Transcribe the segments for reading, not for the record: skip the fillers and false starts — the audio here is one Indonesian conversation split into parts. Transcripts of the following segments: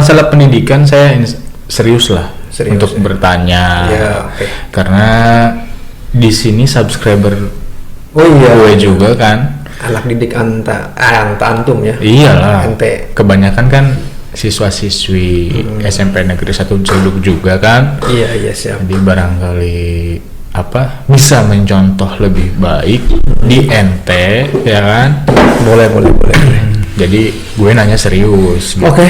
masalah pendidikan saya serius lah untuk ya? bertanya. Ya, okay. Karena di sini subscriber iya. gue juga kan. Anak didik anta antum ya. Iyalah. Ente. Kebanyakan kan siswa-siswi SMP Negeri 1 Ciledug juga kan. Iya siap. Jadi barangkali bisa mencontoh lebih baik di ente ya kan. Boleh. Jadi gue nanya serius gitu. Oke.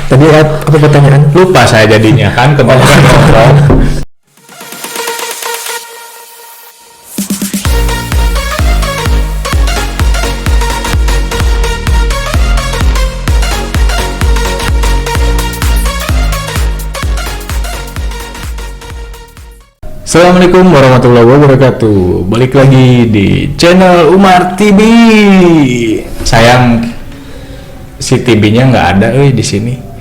Tadi apa pertanyaan? Lupa saya jadinya kan kebanyakan ngomong. Assalamualaikum warahmatullahi wabarakatuh. Balik lagi di channel Umar TV. Sayang si TV-nya nggak ada di sini.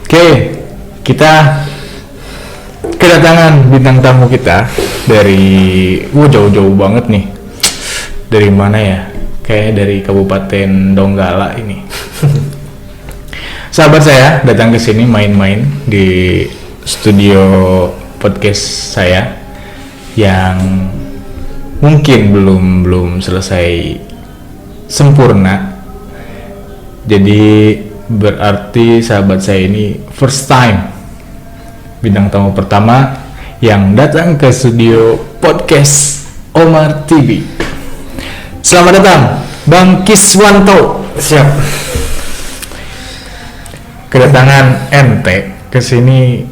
Oke, kita kedatangan bintang tamu kita dari jauh-jauh banget nih. Dari mana ya? Kayak dari Kabupaten Donggala ini. Sahabat saya datang ke sini main-main di studio podcast saya yang mungkin belum selesai sempurna. Jadi berarti sahabat saya ini first time bintang tamu pertama yang datang ke studio podcast Omar TV. Selamat datang Bang Kiswanto. Siap. Kedatangan ente ke sini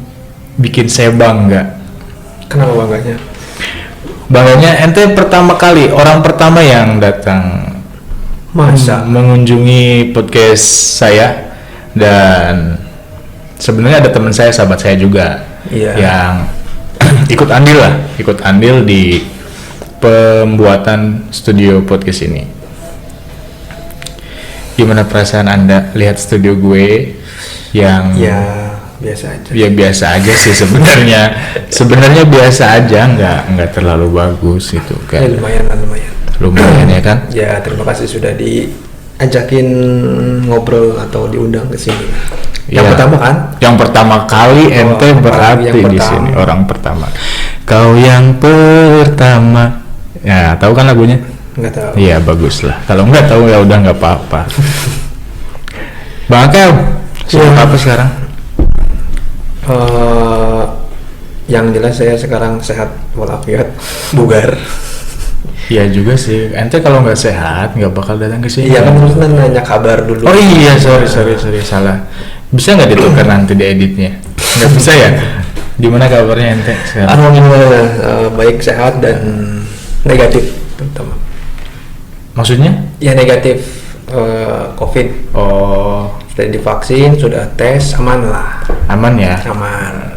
bikin saya bangga. Kenapa bangganya? Bangganya ente pertama kali, orang pertama yang datang mengunjungi podcast saya. Dan sebenarnya ada teman saya, sahabat saya juga yang ikut andil di pembuatan studio podcast ini. Gimana perasaan Anda lihat studio gue yang biasa aja. Ya biasa aja sih sebenarnya. Sebenarnya biasa aja, nggak terlalu bagus itu kan. Lumayan ya kan? Ya, terima kasih sudah diajakin ngobrol atau diundang ke sini. Yang pertama kan? Yang pertama kali ente berarti di sini orang pertama. Kau yang pertama. Ya, tahu kan lagunya? Nggak tahu. Iya, bagus lah. Kalau nggak tahu ya udah nggak apa-apa. Bang Akel, sibuk apa sekarang? Yang jelas saya sekarang sehat walafiat, bugar. Iya juga sih. Ente kalau nggak sehat nggak bakal datang ke sini. Iya kan harus nanya kabar dulu. Oh iya, sorry salah. Bisa nggak ditukar nanti di editnya? Nggak bisa ya? Gimana kabarnya ente sekarang? Alhamdulillah baik, sehat dan negatif terutama. Maksudnya? Ya negatif COVID. Oh. Sudah divaksin, sudah tes, aman lah. Aman ya? Aman.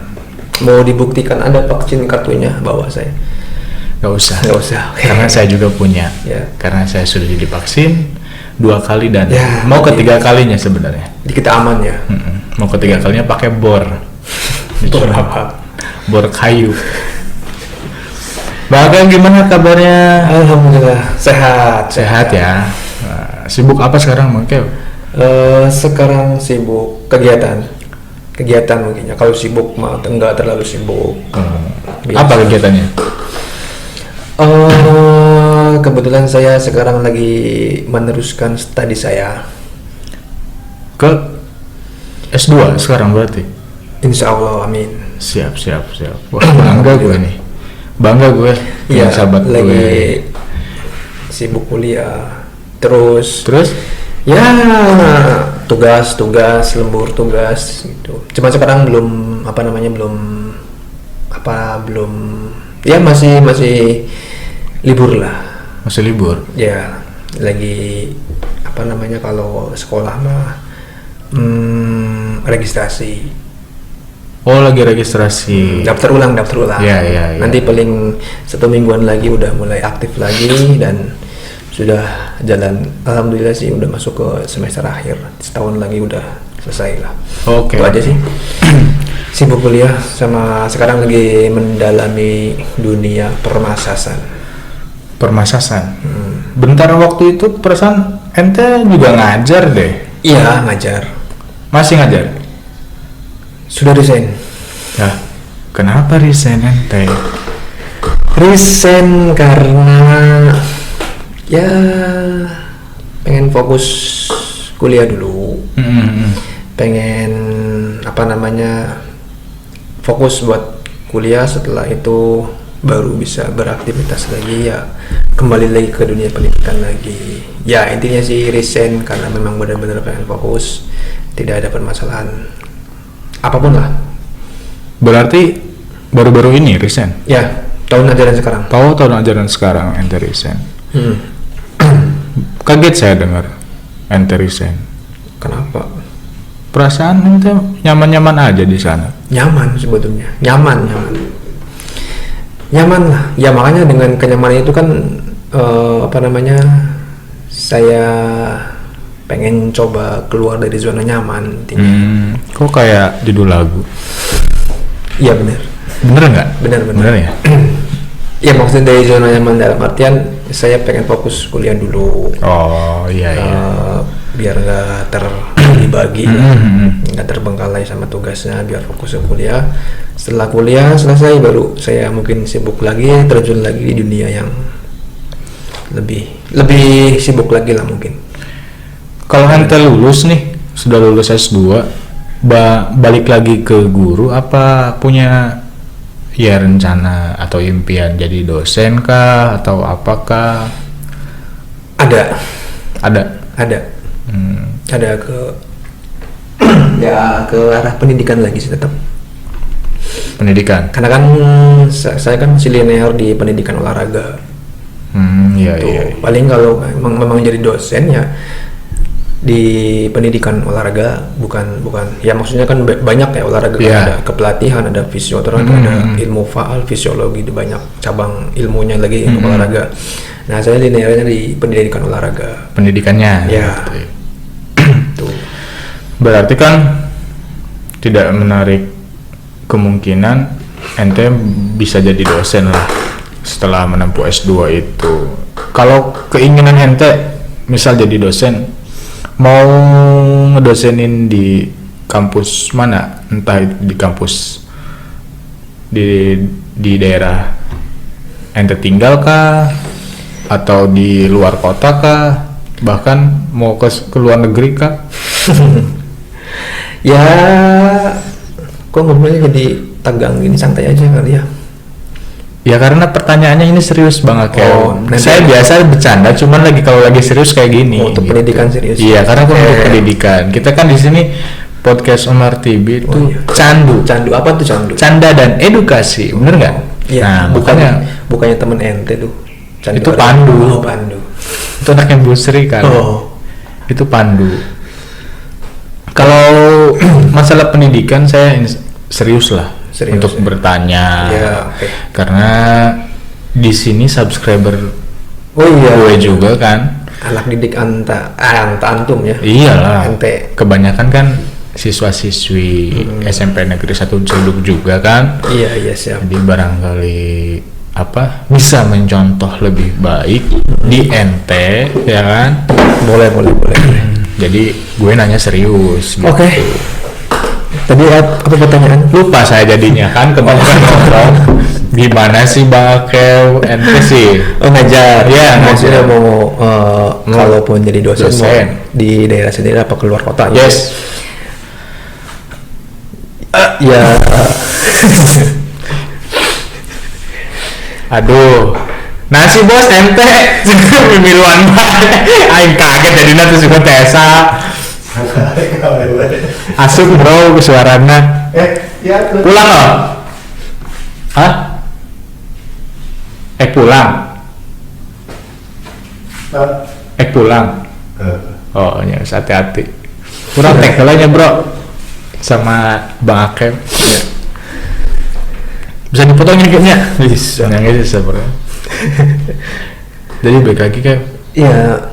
Mau dibuktikan ada vaksin kartunya, bawa saya. Nggak usah. Okay. Karena saya juga punya. Ya. Karena saya sudah divaksin 2 kali dan mau ketiga kalinya sebenarnya. Jadi kita aman ya. Mau ketiga kalinya pakai bor. Bor apa? Bor kayu. Bagaimana gimana kabarnya? Alhamdulillah sehat ya. Nah, sibuk apa sekarang Mungkin? Sekarang sibuk kegiatan mungkin ya. Kalau sibuk mah enggak terlalu sibuk. Apa kegiatannya? Kebetulan saya sekarang lagi meneruskan studi saya ke S2 sekarang berarti. Insya Allah, amin. Siap. Wah, bangga gue ya, sahabat lagi gue sibuk kuliah terus ya tugas lembur tugas gitu. Cuma sekarang belum masih libur lah. Masih libur? Ya, lagi kalau sekolah mah registrasi. Oh, lagi registrasi. Daftar ulang. Ya. Nanti paling 1 mingguan lagi udah mulai aktif lagi dan sudah jalan. Alhamdulillah sih udah masuk ke semester akhir. Setahun lagi udah selesai lah. Oke. Itu aja sih. Sibuk kuliah sama sekarang lagi mendalami dunia permasasan. Bentar waktu itu perasaan ente juga ngajar deh. Iya, ngajar. Masih ngajar? Sudah resign. Ya, kenapa resign ente? Resign karena ya pengen fokus kuliah dulu. Pengen fokus buat kuliah, setelah itu baru bisa beraktivitas lagi, ya kembali lagi ke dunia pendidikan lagi. Ya intinya sih resign karena memang benar-benar pengen fokus, tidak ada permasalahan apapun lah. Berarti baru-baru ini resign? Ya, tahun ajaran sekarang. Tahun ajaran sekarang ente resign. Kaget saya dengar ente resign. Kenapa? Perasaan ente nyaman-nyaman aja di sana. Nyaman sebetulnya, nyaman lah. Ya makanya dengan kenyamanan itu kan saya pengen coba keluar dari zona nyaman. Kok kayak judul lagu? Iya benar. Bener nggak? Benar ya. Ya maksudnya dari zona nyaman dalam artian saya pengen fokus kuliah dulu. Oh iya. Biar nggak terbagi, nggak terbengkalai sama tugasnya, biar fokus ke kuliah. Setelah kuliah selesai baru saya mungkin sibuk lagi, terjun lagi di dunia yang lebih sibuk lagi lah mungkin. Kalau ente lulus nih, sudah lulus S2, balik lagi ke guru, apa punya ya rencana atau impian jadi dosen kah atau apakah? Ada ke arah pendidikan lagi sih, tetap pendidikan, karena kan saya kan masih linear di pendidikan olahraga. Iya. Paling kalau memang jadi dosen ya di pendidikan olahraga, bukan ya maksudnya kan banyak ya olahraga. Kan ada kepelatihan, ada fisioterapi, ada ilmu faal, fisiologi, ada banyak cabang ilmunya lagi untuk olahraga. Nah saya linearnya di pendidikan olahraga. Pendidikannya ya tuh. Berarti kan tidak menarik kemungkinan ente bisa jadi dosen lah setelah menempuh S2 itu. Kalau keinginan ente misal jadi dosen, mau ngedosenin di kampus mana, entah di kampus di daerah ente tinggal kah, atau di luar kota kah, bahkan mau ke luar negeri kah? Ya kok ngomongnya jadi tegang gini, santai aja kali ya. Ya karena pertanyaannya ini serius banget kayak. Saya biasa bercanda, cuman kalau lagi serius kayak gini. Untuk gitu. Pendidikan serius. Iya, karena untuk pendidikan. Kita kan di sini podcast Omar TV itu candu. Candu apa tuh candu? Canda dan edukasi, bener nggak? Iya. Nah, bukannya temen ente tuh. Candu itu Pandu. Pandu. Itu anaknya Bu Sri kan. Itu Pandu. Kalau masalah pendidikan saya serius lah. Untuk bertanya, karena di sini subscriber gue juga kan anak didik antum ya. Iyalah, kebanyakan kan siswa-siswi SMP Negeri 1 Ciledug juga kan. Iya siap. Jadi barangkali bisa mencontoh lebih baik di NT ya kan. Boleh. Jadi gue nanya serius gitu. Oke. Tadi apa pertanyaan? Lupa saya jadinya kan, kebanyakan ngobrol. Gimana sih Bang Akew ente sih? Ngajar. Ya, maksudnya mau kalaupun jadi dosen di daerah sendiri apa keluar kota? Yes. Ya. Aduh. Nasi bos ente pemiluan banget. Aing kaget jadi nanti juga tesa. Asuk bro suarana. Pulang loh. Hah? Pulang. Oh ya, hati-hati. Kurang tekelnya bro sama Bang Akem. Bisa dipotong gini bisa. Yang bisa bro. Jadi balik lagi kan? Ya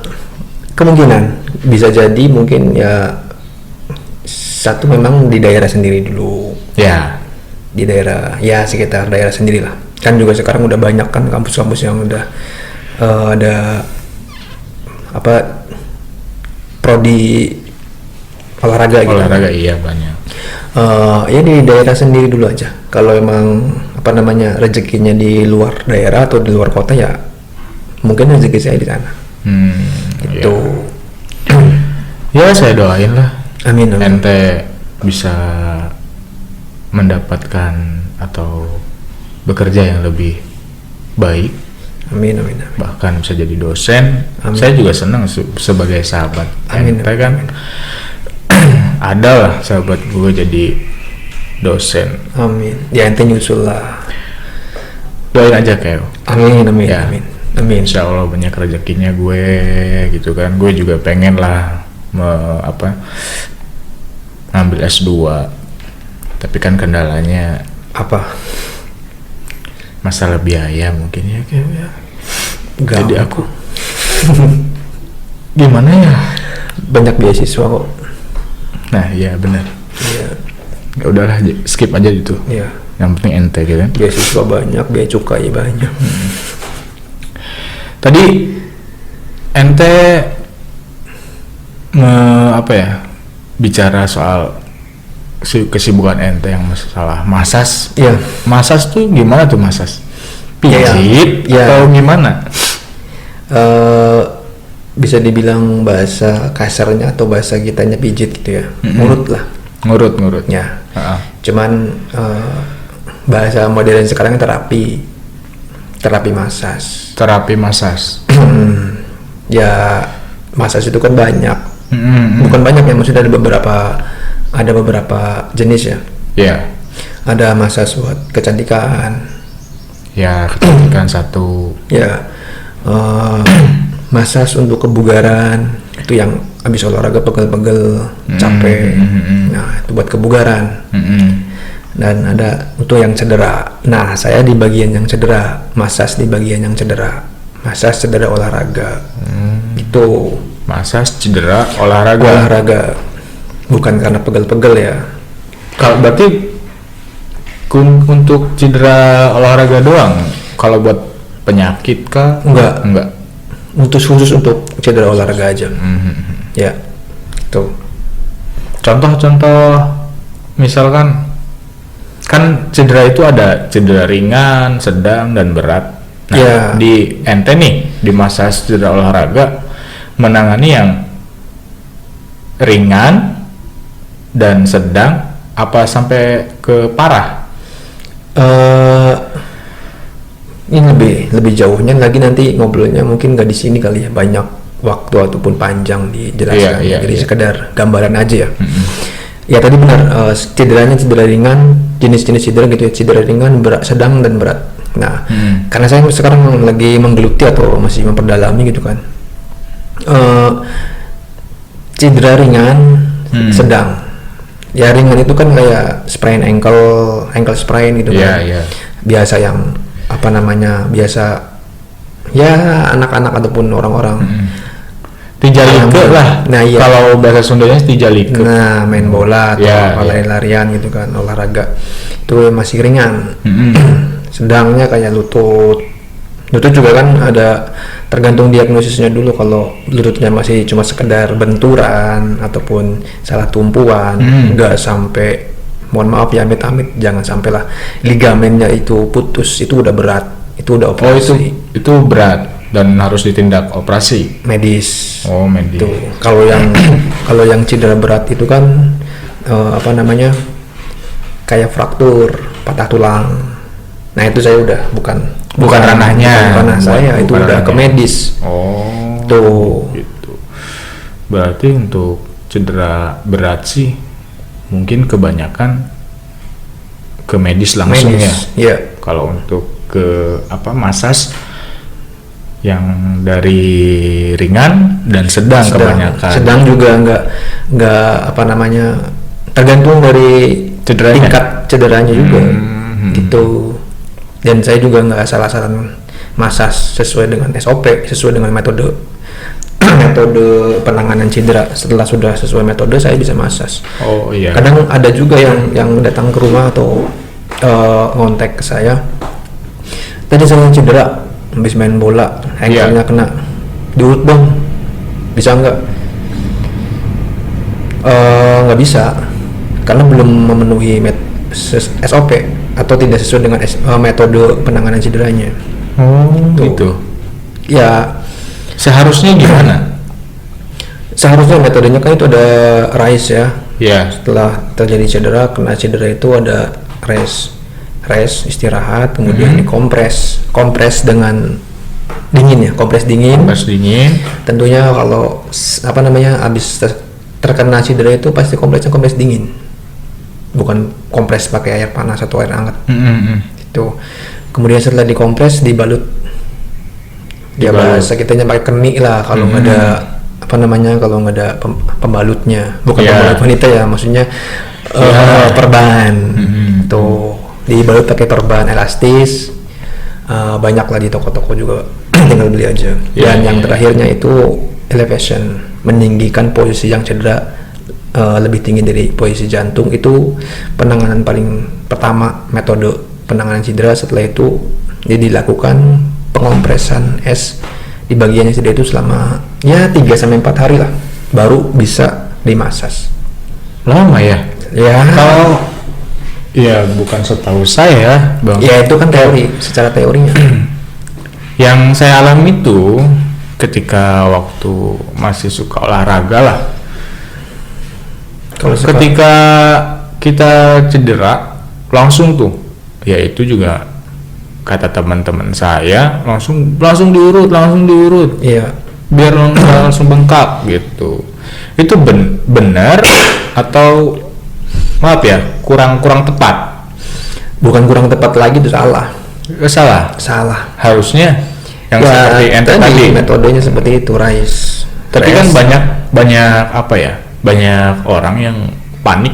kemungkinan bisa jadi mungkin ya satu memang di daerah sendiri dulu. Ya. Di daerah ya sekitar daerah sendiri lah. Kan juga sekarang udah banyak kan kampus-kampus yang udah ada prodi olahraga gitu. Olahraga iya banyak. Ya di daerah sendiri dulu aja. Kalau emang apa namanya rezekinya di luar daerah atau di luar kota ya mungkin rezeki saya di sana. Itu. Ya saya doain lah. Amin. Ente bisa mendapatkan atau bekerja yang lebih baik. Amin. Bahkan bisa jadi dosen. Amin. Saya juga senang sebagai sahabat. Amin. Ente kan ada lah sahabat gue jadi dosen. Amin. Ya ente nyusul lah. Doain aja kayak. Amin. Ya. Amin. Insya Allah banyak rezekinya gue gitu kan. Gue juga pengen lah ngambil S2. Tapi kan kendalanya Apa? masalah biaya mungkin ya kayak ya. Jadi aku gimana ya? Banyak beasiswa kok. Nah iya benar. Iya. Ya udahlah skip aja gitu. Iya. Yang penting ente gitu kan. Beasiswa banyak, biaya cukai banyak. Tadi ente bicara soal kesibukan ente yang masalah masas. Iya. Masas tuh gimana tuh masas? Pijit Iya. atau gimana? Bisa dibilang bahasa kasarnya atau bahasa kitanya pijit gitu ya. Ngurut lah. Ngurut. Ya. Cuman bahasa modern sekarang terapi masas. Terapi masas. Ya masas itu kan banyak. Bukan banyak ya, maksudnya ada beberapa jenis ya. Iya. Ada masas buat kecantikan. Ya kecantikan satu. Ya. Masas untuk kebugaran, itu yang habis olahraga pegel-pegel, capek. Nah, itu buat kebugaran. Dan ada untuk yang cedera. Nah, saya di bagian yang cedera, masas di bagian yang cedera. Masas cedera olahraga. Itu Masas cedera olahraga. Bukan karena pegel-pegel ya. Kalau berarti untuk cedera olahraga doang. Kalau buat penyakit kah? Enggak. Khusus untuk cedera olahraga aja. Ya. Tuh. Contoh-contoh misalkan kan cedera itu ada cedera ringan, sedang dan berat. Nah, Ya. di ente nih di masa cedera olahraga menangani yang ringan dan sedang apa sampai ke parah? Ini lebih jauhnya lagi nanti ngobrolnya mungkin nggak di sini kali ya, banyak waktu ataupun panjang dijelaskan. Jadi sekedar gambaran aja ya. Ya tadi benar, cederanya cedera ringan, jenis-jenis cedera gitu ya, cedera ringan, berat, sedang dan berat. Nah, karena saya sekarang lagi menggeluti atau masih memperdalami gitu kan, cedera ringan, sedang. Ya ringan itu kan kayak sprain ankle sprain gitu kan. Biasa yang biasa ya anak-anak ataupun orang-orang tijalike lah. Nah, iya. Kalau bahasa Sundanya tijalike. Nah, main bola atau lari-larian gitu kan, olahraga itu masih ringan. Sedangnya kayak lutut juga kan ada, tergantung diagnosisnya dulu. Kalau lututnya masih cuma sekedar benturan ataupun salah tumpuan, nggak sampai, mohon maaf ya, amit-amit jangan sampailah ligamennya itu putus, itu udah berat, itu udah operasi. Itu berat dan harus ditindak operasi medis. Medis. Tuh. Kalau yang cedera berat itu kan kayak fraktur, patah tulang. Nah, itu saya udah bukan ranahnya. Bukan ranah saya, itu udah ke medis. Tuh. Gitu. Berarti untuk cedera berat sih mungkin kebanyakan ke medis langsung ya. Iya. Kalau untuk ke masas yang dari ringan dan sedang kebanyakan. Sedang juga nggak tergantung dari cederanya. Tingkat cederanya juga. Gitu. Dan saya juga nggak salah-salah masas sesuai dengan SOP, sesuai dengan metode penanganan cedera. Setelah sudah sesuai metode, saya bisa masas. Kadang ada juga yang datang ke rumah atau ngontek ke saya, tadi saya cedera habis main bola, ankle-nya kena, diurut bang, bisa nggak? Nggak bisa karena belum memenuhi SOP atau tidak sesuai dengan metode penanganan cederanya. Oh, Tuh. gitu. Ya, Seharusnya gimana? seharusnya metodenya kan itu ada RICE ya. Ya. Setelah terjadi cedera, kena cedera itu ada rest istirahat, kemudian dikompres, kompres dengan dingin ya, kompres dingin. Pas dingin. Tentunya kalau habis terkena cedera itu pasti kompresnya kompres dingin, bukan kompres pakai air panas atau air hangat. Itu kemudian setelah dikompres dibalut, ya bahasa kitanya pakai kenik lah kalau nggak ada kalau nggak ada pembalutnya, bukan pembalut wanita ya, maksudnya perban. Tuh dibalut pakai perban elastis. Banyak lah di toko-toko juga, tinggal beli aja. Dan yang terakhirnya itu elevation, meninggikan posisi yang cedera lebih tinggi dari posisi jantung. Itu penanganan paling pertama, metode penanganan cedera. Setelah itu dilakukan pengompresan es di bagian yang cedera itu selama 3-4 hari lah, baru bisa dimasas. Lama ya? Ya, Kalau ya bukan setahu saya, Bang. ya itu kan teori, secara teorinya. Yang saya alami itu ketika waktu masih suka olahraga lah. Kalau Ketika kita cedera langsung tuh, ya itu juga kata teman-teman saya langsung diurut, iya, biar langsung bengkak gitu. Itu benar atau maaf ya, kurang tepat? bukan kurang tepat lagi, itu salah. Salah. Harusnya yang Ya, seperti ente tadi. metodenya seperti itu, RICE. Tapi kan banyak orang yang panik,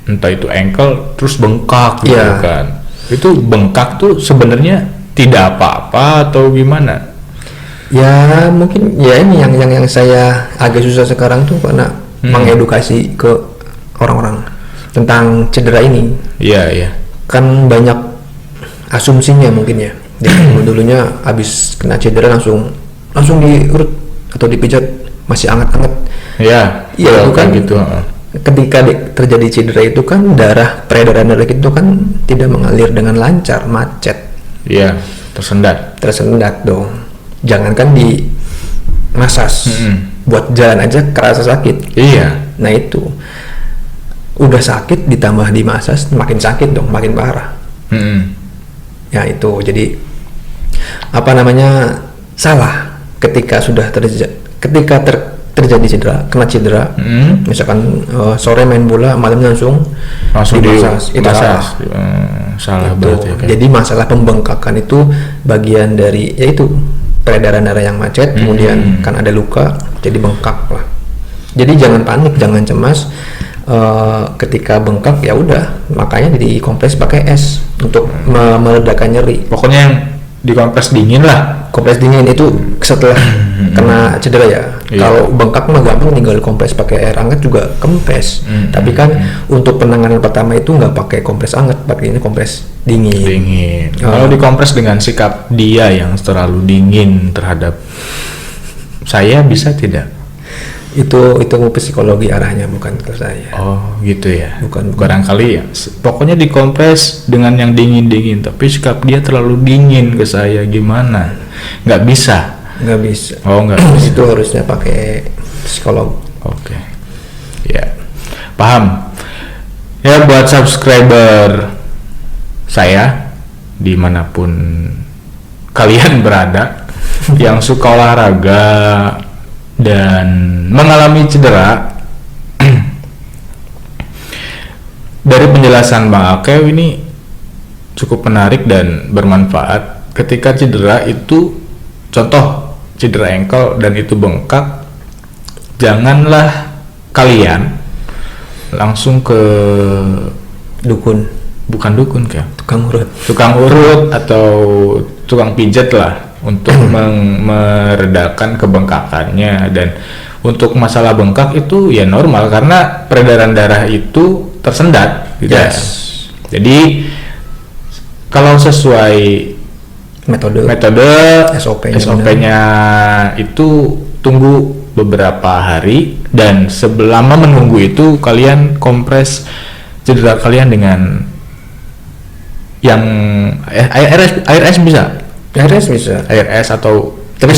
entah itu ankle terus bengkak gitu Iya. kan. Itu bengkak tuh sebenarnya tidak apa-apa atau gimana? Ya mungkin ya ini yang saya agak susah sekarang tuh karena mengedukasi ke orang-orang tentang cedera ini. Iya. Kan banyak asumsinya mungkin ya. Jadi dulunya habis kena cedera langsung diurut atau dipijat masih hangat-hangat. Iya, Iya, itu kan gitu. Ketika terjadi cedera itu kan peredaran darah itu kan tidak mengalir dengan lancar, macet, Iya, tersendat. dong. Jangankan di masas, buat jalan aja kerasa sakit. Iya. Nah itu udah sakit ditambah di masas, makin sakit dong, makin parah. Ya itu jadi salah ketika sudah terjadi cedera, kena cedera. Misalkan sore main bola, malam langsung dimasas. Itu dimasas. Salah Itu. berarti kan. Jadi masalah pembengkakan itu bagian dari yaitu peredaran darah yang macet, kemudian kan ada luka, jadi bengkak lah. Jadi jangan panik, jangan cemas. Ketika bengkak ya udah, makanya dikompres pakai es untuk meredakan nyeri. Pokoknya yang dikompres dingin lah. Kompres dingin itu setelah kena cedera ya. Iya. Kalau bengkak mah gampang, tinggal kompres pakai air hangat juga kempes. Tapi kan untuk penanganan pertama itu nggak pakai kompres hangat, pakainya kompres dingin. Kalau dikompres dengan sikap dia yang terlalu dingin terhadap saya, bisa tidak? Itu psikologi arahnya, bukan ke saya. Oh gitu ya. Bukan. Barangkali ya. Pokoknya dikompres dengan yang dingin, tapi sikap dia terlalu dingin ke saya, gimana? Nggak bisa. Oh nggak bisa. Itu harusnya pakai psikolog. Oke. Ya. Paham. Ya, buat subscriber saya dimanapun kalian berada yang suka olahraga dan mengalami cedera, dari penjelasan Bang Akew ini cukup menarik dan bermanfaat. Ketika cedera itu, contoh cedera ankle dan itu bengkak, janganlah kalian langsung ke bukan dukun kan, tukang urut atau tukang pijat lah untuk meredakan kebengkakannya. Dan untuk masalah bengkak itu ya normal karena peredaran darah itu tersendat gitu. Yes. Jadi kalau sesuai metode metode SOP-nya itu tunggu beberapa hari, dan selama menunggu itu kalian kompres cedera kalian dengan yang air es bisa? Air es bisa. Air es atau Tapi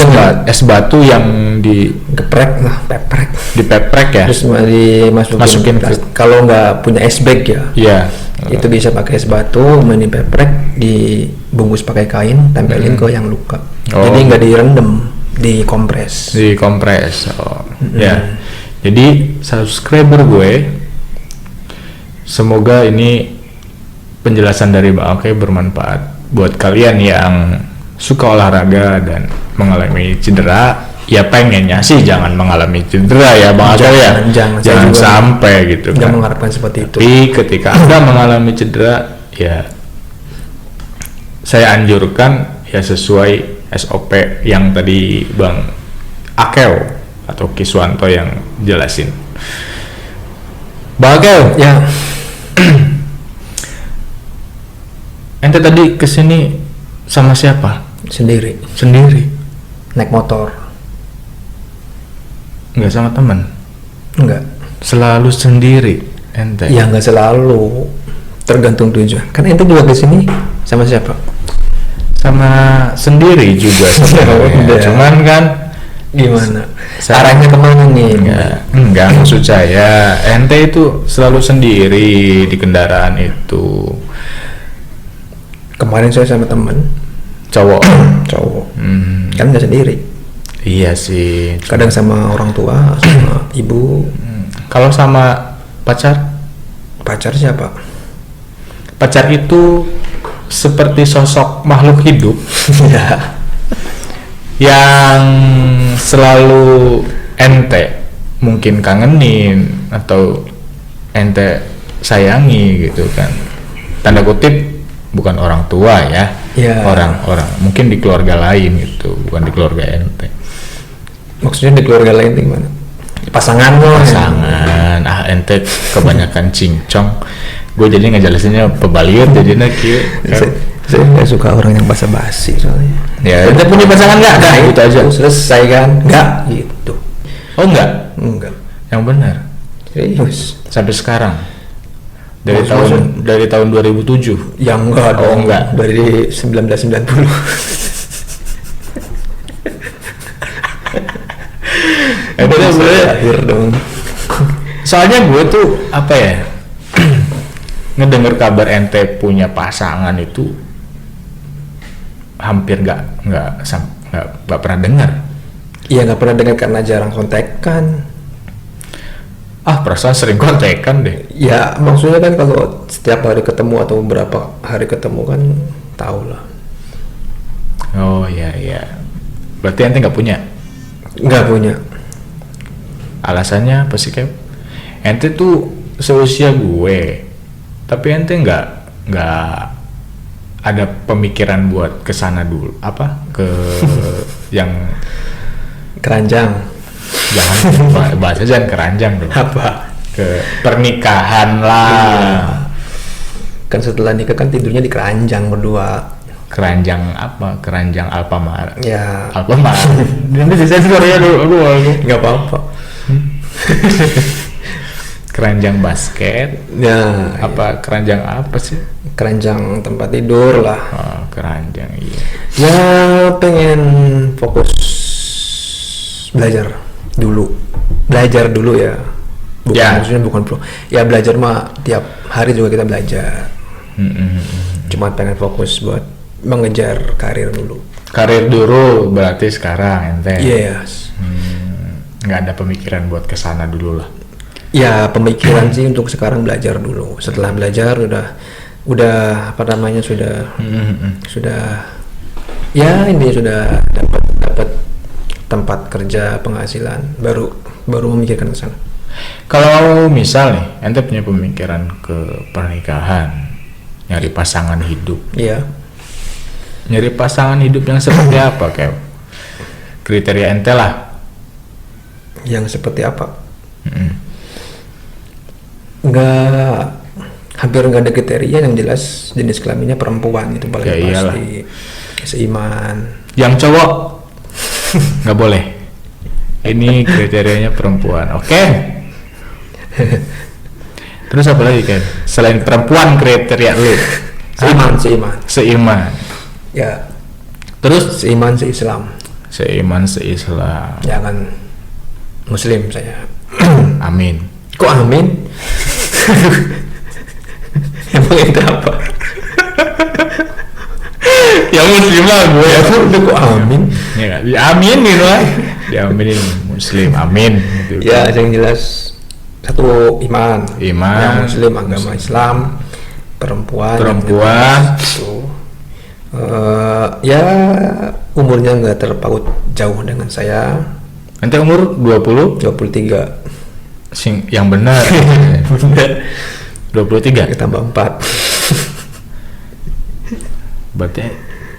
es batu yang Geprek, peprek. dipeprek ya? Terus dimasukin kalau nggak punya es bag ya. Iya. Itu bisa pakai es batu, dipeprek, dibungkus pakai kain, tempelin ke yang luka. Jadi nggak direndam, dikompres. Oh. Ya. Jadi subscriber gue, semoga ini penjelasan dari Bang Oke bermanfaat buat kalian yang suka olahraga dan mengalami cedera. Ya pengennya sih jangan mengalami cedera ya Bang Oke ya. Jangan sampai gitu kan. Jangan mengharapkan seperti itu. Tapi ketika Anda mengalami cedera, ya saya anjurkan ya sesuai SOP yang tadi Bang Akel atau Kiswanto yang jelasin. Bang Akel, Ya, ente tadi kesini sama siapa? sendiri. Sendiri? Naik motor. Nggak sama teman? Enggak. Selalu sendiri ente? Ya nggak selalu. Tergantung tujuan. Kan ente juga kesini sama siapa? Sama sendiri juga sebenarnya. Udah. Cuman kan Gimana? Arahnya kemana nih? enggak maksud saya ente itu selalu sendiri di kendaraan itu. Kemarin saya sama temen Cowok? cowok. Kan nggak sendiri. Iya sih. Kadang sama orang tua, sama ibu. Kalau sama pacar? Pacar siapa? Pacar itu seperti sosok makhluk hidup Ya. yang selalu ente mungkin kangenin atau ente sayangi gitu kan. Tanda kutip bukan orang tua ya. Ya. Orang-orang mungkin di keluarga lain gitu, bukan di keluarga ente. Maksudnya di keluarga lain itu gimana? Pasangan lo. Pasangan, ente kebanyakan cincong. Gue jadi ngejelasinnya pebaliut jadinya kieu. Saya nggak suka orang yang basa-basi soalnya. Ya, ente punya pasangan nggak? Nah, itu aja. Selesai kan? Nggak gitu. Oh enggak? Enggak. Yang benar. Serius. Sampai sekarang. Dari Maksud- tahun 2007. Yang enggak Oh, dong. enggak. Dari 1990. Itu sebenarnya Akhir dong. soalnya gue tuh apa ya? Ngedenger kabar ente punya pasangan itu hampir nggak pernah dengar. Iya nggak pernah dengar karena jarang kontekan. Perasaan sering kontekan deh. Ya maksudnya kan kalau setiap hari ketemu atau beberapa hari ketemu kan tahu lah. Oh iya. Berarti ente nggak punya? Nggak punya. Alasannya apa sih Kev? Ente tuh seusia gue, tapi ente nggak ada pemikiran buat kesana dulu, ke yang Keranjang. jangan bahasa jangan keranjang dong, Apa? ke pernikahan lah. Kan setelah nikah kan tidurnya di keranjang berdua. Keranjang apa? Keranjang Alfamart. Ya. Alfamart. Nanti disensor ya dulu. Nggak apa-apa. Keranjang basket. Ya. Apa keranjang apa sih? Keranjang tempat tidur lah. Oh, keranjang iya. Ya pengen fokus belajar dulu ya. Bukan Ya. maksudnya bukan pro. Ya belajar mah tiap hari juga kita belajar. Cuma pengen fokus buat mengejar karir dulu. Karir dulu berarti sekarang ente. Yes. Nggak ada pemikiran buat kesana dulu lah. Ya pemikiran sih untuk sekarang belajar dulu. Setelah belajar udah apa namanya sudah ya ini sudah dapat tempat kerja penghasilan baru memikirkan ke sana. Kalau misal nih ente punya pemikiran ke pernikahan, nyari pasangan hidup. Iya. Nyari pasangan hidup yang seperti apa kayak kriteria ente lah? Yang seperti apa? Mm-mm. Hampir nggak ada kriteria, yang jelas jenis kelaminnya perempuan itu paling Ya iyalah. pasti, seiman. Yang cowok nggak boleh. Ini kriterianya perempuan. Oke. Terus apa lagi kan? Selain perempuan kriteria lu? Seiman. Ya. Terus Seiman seislam. Seislam. Jangan Muslim saya. Amin. Kok amin? Emang itu apa? Ya Muslim lah gue. Ya udah kok amin? Ya aminin lah. Diaminin Muslim. Amin. Gitu. Ya yang jelas satu iman. Yang Muslim agama Islam. Perempuan. Itu ya umurnya nggak terpaut jauh dengan saya. Nanti umur 23. Yang benar. Benar. 23. Tambah 4. Berarti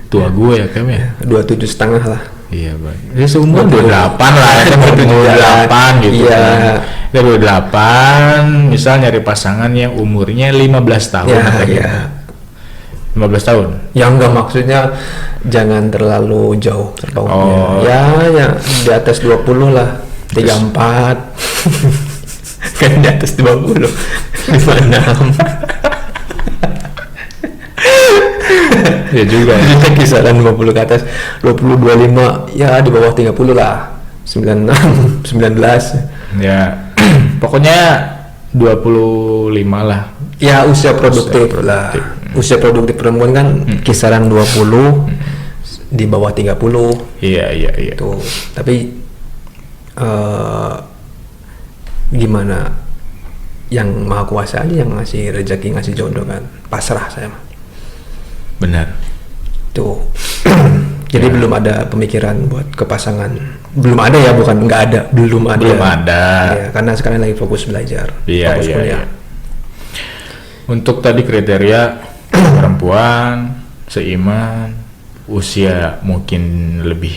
tua gue ya Kem ya? 27,5 lah. Iya Bang. Dia seumur 28 lah. Kita 28 gitu. Iya. Kita 28. Misal nyari pasangan yang umurnya 15 tahun. Ya. 15 tahun. Yang enggak maksudnya jangan terlalu jauh terpautnya. Ya di atas 20 lah. 34. Kan di atas 20. 56. Ya juga. Kita kisaran 50 ke atas, 20, 25, ya di bawah 30 lah. 96, 19. Ya. Pokoknya 25 lah. Ya usia produktif lah. Usia produktif perempuan kan kisaran 20 di bawah 30. Iya. Tuh. Tapi gimana, yang maha kuasa aja yang ngasih rezeki, ngasih jodoh kan. Pasrah saya mah. Benar. Tuh. Jadi belum ada pemikiran buat ke pasangan. Belum ada ya, bukan nggak ada, belum ada. Ya, karena sekarang lagi fokus belajar. Iya. Kuliah. Untuk tadi kriteria perempuan, seiman, usia mungkin lebih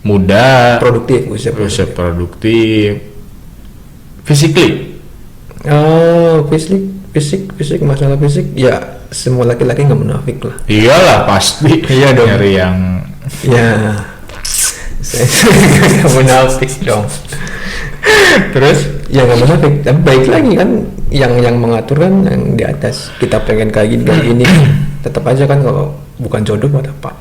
muda, Produktif, usia produktif, physically. Fisik, masalah fisik ya semua laki-laki nggak munafik lah. Iyalah pasti. Iya dong. Nyari yang Ya, saya nggak munafik dong. Terus ya nggak munafik, tapi baik lagi kan yang mengatur kan yang di atas. Kita pengen kayak gini, tetap aja kan kalau bukan jodoh buat apa?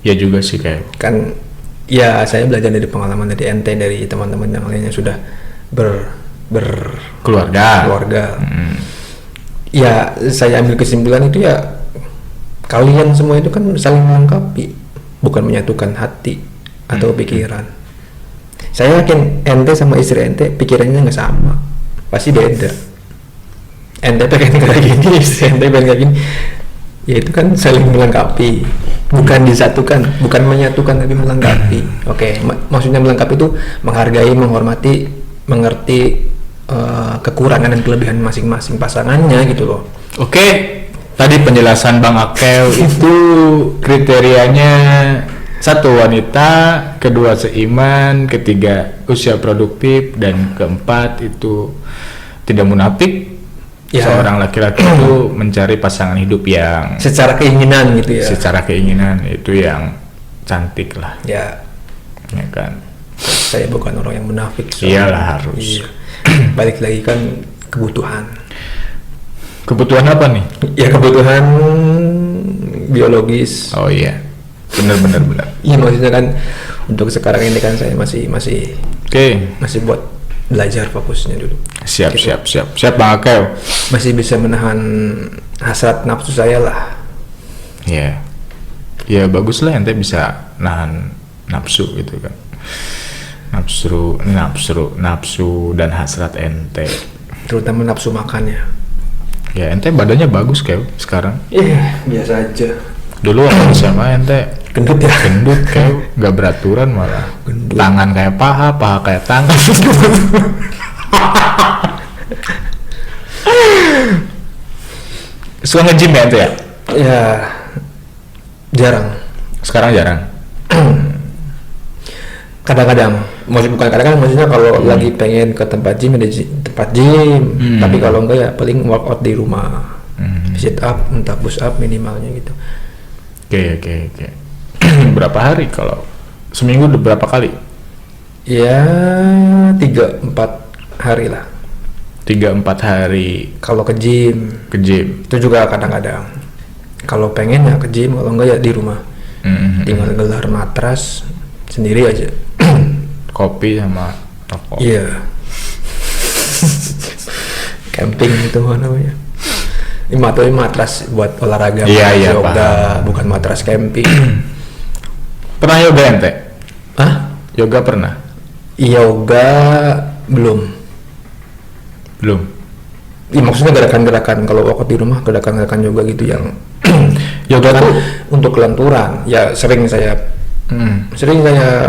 Ya juga sih kayak Kan ya saya belajar dari pengalaman dari ente, dari teman-teman yang lainnya sudah keluarga. Ya saya ambil kesimpulan itu ya kalian semua itu kan saling melengkapi, bukan menyatukan hati atau pikiran. Saya yakin ente sama istri ente pikirannya nggak sama, pasti beda. Ente pengen kayak gini, istri ente pengen kayak gini. Ya itu kan saling melengkapi, bukan disatukan, bukan menyatukan tapi melengkapi. Oke, maksudnya melengkapi itu menghargai, menghormati, mengerti kekurangan dan kelebihan masing-masing pasangannya gitu loh. Oke, tadi penjelasan Bang Akel itu kriterianya satu wanita, kedua seiman, ketiga usia produktif, dan keempat itu tidak munafik. Ya. Seorang laki-laki itu mencari pasangan hidup yang Secara keinginan gitu ya. Secara keinginan itu yang cantik lah, Ya, ya kan. saya bukan orang yang munafik. Iyalah harus. Iya. Balik lagi kan kebutuhan. Kebutuhan apa nih? Ya kebutuhan biologis. Oh iya, benar. Iya maksudnya kan untuk sekarang ini kan saya masih Oke. buat belajar fokusnya dulu. Siap Bang Akel. Masih bisa menahan hasrat nafsu saya lah. Ya, ya bagus lah ente bisa nahan nafsu gitu kan. Nafsu dan hasrat ente. Terutama nafsu makannya. Ya ente badannya bagus kayak sekarang. Biasa aja. Dulu waktu SMA ente Gendut ya. gendut kayak nggak beraturan malah. Gendut. Tangan kayak paha kayak tangan. Suka nge-gym ya ente ya? Ya jarang. Sekarang jarang. Kadang-kadang, bukan kadang-kadang, maksudnya kalau lagi pengen ke tempat gym ada tempat gym, tapi kalau enggak ya paling workout di rumah, sit up, entah push up minimalnya gitu. Oke. Berapa hari kalau seminggu udah berapa kali? Ya 3-4 hari lah. 3-4 hari Kalau ke gym ke gym. itu juga kadang-kadang. Kalau pengen ya ke gym, kalau enggak ya di rumah. Tinggal gelar matras sendiri aja. Kopi sama rokok. Iya. Camping itu apa namanya? Ini matras buat olahraga, Iya, matras iya, yoga, paham. bukan matras camping. Pernah yoga ente? Hah? Yoga pernah? Yoga belum. Belum. Iya, maksudnya gerakan-gerakan kalau workout di rumah, gerakan-gerakan yoga gitu yang Yoga kan tuh untuk kelenturan. Ya sering saya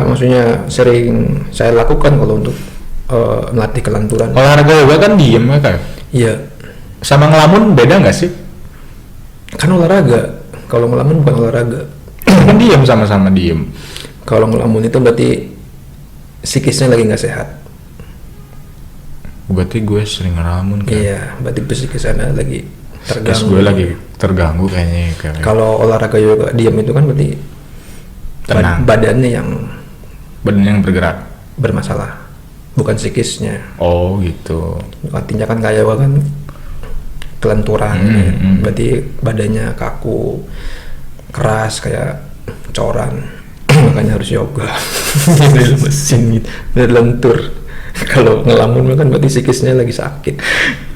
maksudnya sering saya lakukan kalau untuk melatih kelenturan. olahraga yoga kan diem ya kayak. Iya, Sama ngelamun beda nggak sih? kan olahraga. Kalau ngelamun bukan olahraga. Kan diem, sama-sama diem. Kalau ngelamun itu berarti psikisnya lagi nggak sehat. Berarti gue sering ngelamun kan. Iya, berarti psikisnya lagi Terus terganggu. gue lagi terganggu kayaknya kayak. Kalau olahraga yoga diam itu kan berarti Tenang. badannya yang Badan yang bergerak. bermasalah, bukan psikisnya. Oh gitu. Artinya kan kayak yoga kan kelenturan, berarti badannya kaku, keras kayak coran. Makanya harus yoga. Jadi mesin gitu, biar lentur. Kalau ngelamun kan berarti psikisnya lagi sakit,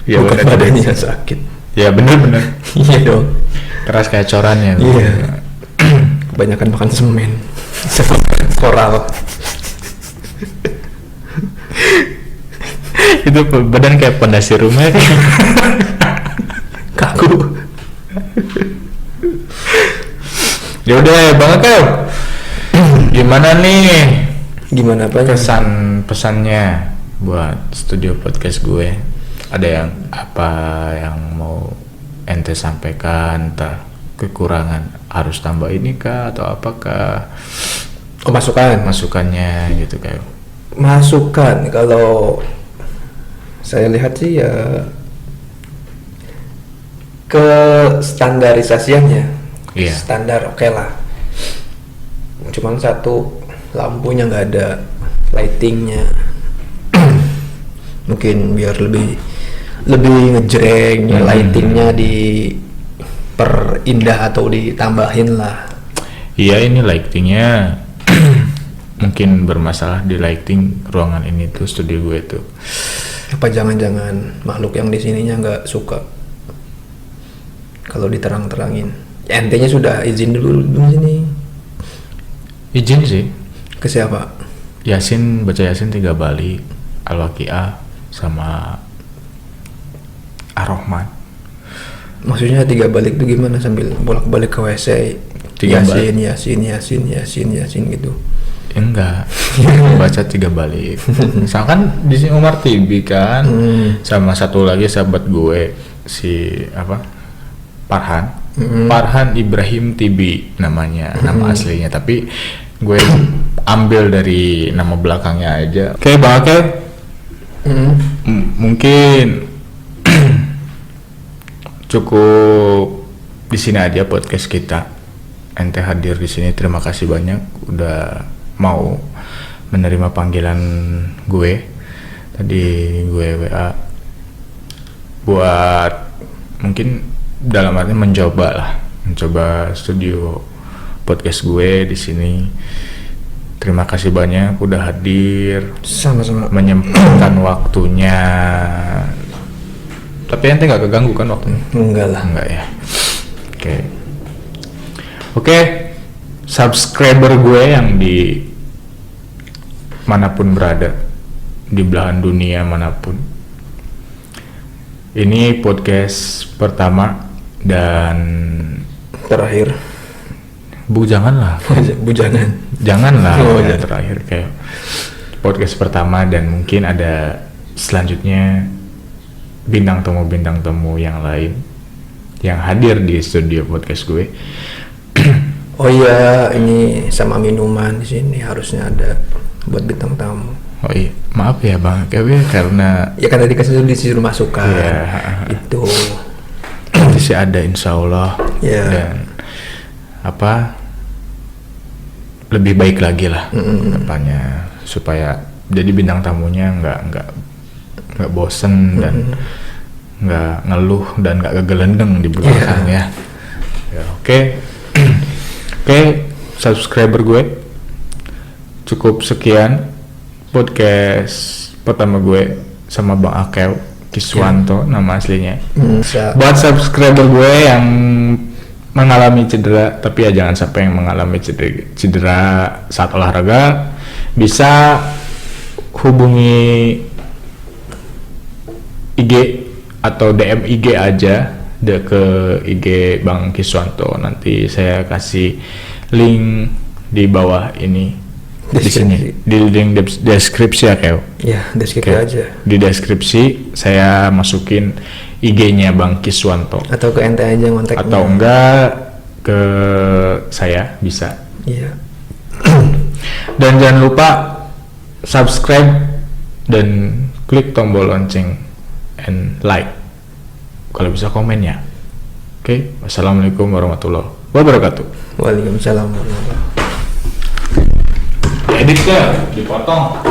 Ya, bukan benar. badannya yang sakit. Ya bener-bener. Iya dong. Keras kayak corannya. Iya. Kebanyakan makan semen sama koral. Itu badan kayak pondasi rumah. Kaku. Ya udah banget kan. Gimana nih Gimana apa? pesannya buat studio podcast gue? Ada yang apa yang mau ente sampaikan? Entah kekurangan harus tambah ini kah atau apakah Oh, masukannya gitu kayak. Masukan kalau saya lihat sih ya ke standarisasiannya. Iya. Standar oke lah. Cuman satu, lampunya nggak ada, lightingnya mungkin biar lebih ngejreng, lightingnya diperindah atau ditambahin lah. Iya, ini lightingnya mungkin bermasalah di lighting ruangan ini tuh, studio gue tuh. Apa jangan-jangan makhluk yang di sininya nggak suka kalau diterang-terangin? Ya, entenya sudah izin dulu di sini. Izin sih. Ke siapa? Yasin, baca Yasin 3 balik, Al-Waqiah sama Ar-Rahman. Maksudnya 3 balik itu gimana, sambil bolak-balik ke WC? 3 balik. Yasin gitu. Enggak, baca 3 balik. Misalkan kan di sini Umar Tibi kan, sama satu lagi sahabat gue si Farhan. Farhan Ibrahim Tibi namanya, nama aslinya. Tapi gue ambil dari nama belakangnya aja. Oke, Bang Akel. Mungkin cukup di sini aja podcast kita. Ente hadir di sini, terima kasih banyak udah mau menerima panggilan gue. Tadi gue WA buat mungkin dalam arti mencoba studio podcast gue di sini. Terima kasih banyak udah hadir, Sama-sama. menyempatkan waktunya. Tapi ente nggak keganggu kan waktunya? Enggak lah. Enggak ya. Oke, subscriber gue yang di manapun berada, di belahan dunia manapun. Ini podcast pertama dan Terakhir. janganlah. Janganlah Oh, yang iya. terakhir, kayak podcast pertama, dan mungkin ada selanjutnya bintang tamu yang lain yang hadir di studio podcast gue. Oh iya, ini sama minuman di sini harusnya ada buat bintang tamu. Oh iya, maaf ya Bang Kewe, karena Ya kan tadi kasih disuruh masukan. Iya. Itu. masih ada insya Allah. Iya. Dan lebih baik lagi lah depannya, supaya jadi bintang tamunya nggak bosen dan nggak ngeluh dan nggak kegelendeng di belakang ya. Oke. Oke, subscriber gue cukup sekian podcast pertama gue sama Bang Akel Kiswanto nama aslinya. Buat subscriber gue yang mengalami cedera, tapi ya jangan sampai yang mengalami cedera saat olahraga, bisa hubungi IG atau DM IG aja ke IG Bang Kiswanto. Nanti saya kasih link di bawah ini, di sini, di link deskripsi ya Keo. Ya, deskripsi aja. Di deskripsi saya masukin IG-nya Bang Kiswanto. Atau ke ente aja ngonteknya. Atau enggak ke saya bisa. Iya. Dan jangan lupa subscribe dan klik tombol lonceng and like. Kalau bisa komen ya. Oke, wassalamualaikum warahmatullahi wabarakatuh. Waalaikumsalam warahmatullahi wabarakatuh. Edit ke, dipotong.